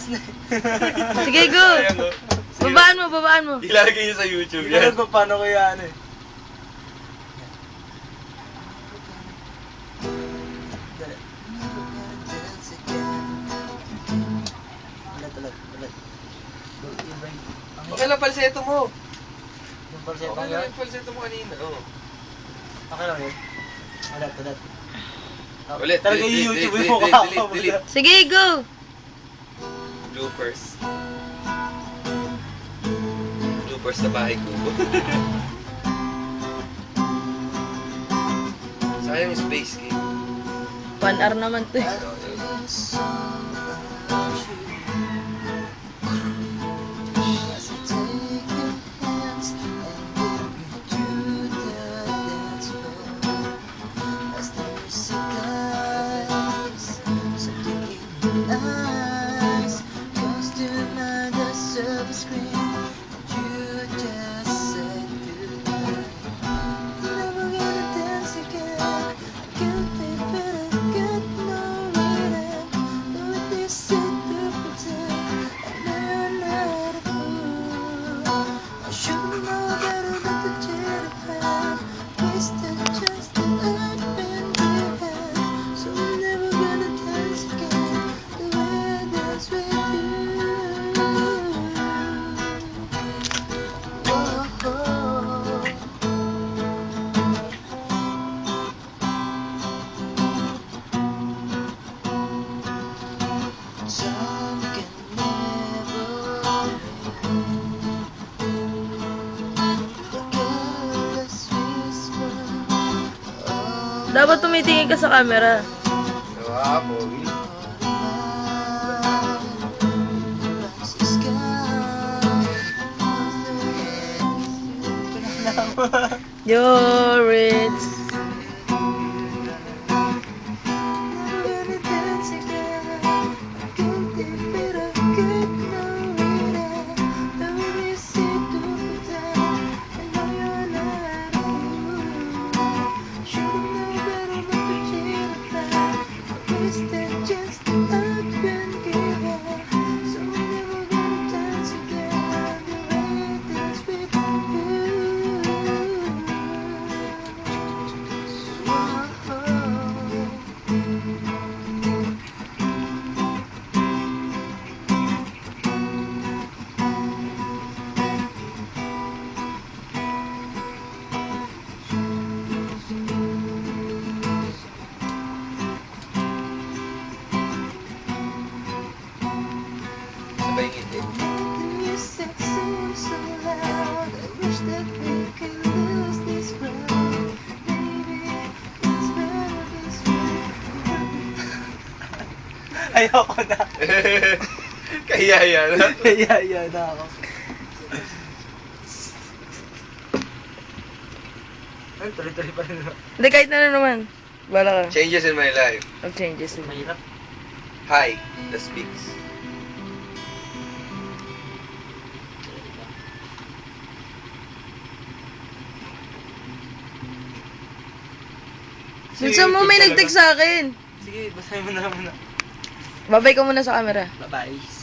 Taas na. Sige, go! Ayan, oh. Babaan mo, babaan mo. Ilalagay niyo sa YouTube Hindi yan. ko paano ko yan eh. Ulit. Okay lang, falsetto mo. Yung falsetto Okay yun. lang yung falsetto mo kanina. Oh. Okay lang yun. Ulit. Ulit, Talaga delete, yung YouTube delete, mo delete, kakao. delete. Sige, go! Bloopers sa bahay ko. Sayang yung space game. 1 hour naman to eh. Dapat tumitingin ka sa camera. Diba, pogi? You're rich. Sabay ngiti. Ayoko na. Kaya na. Kaya na ako. Ay, tuloy-tuloy pa rin. Hindi, kahit na naman. Bala ka. Changes in my life. Mag-changes. Mahirap. Hi, the speaks. Minsan mo may nag-text sa akin. Sige, basahin mo na muna. Babay ka muna sa camera. Bye-bye.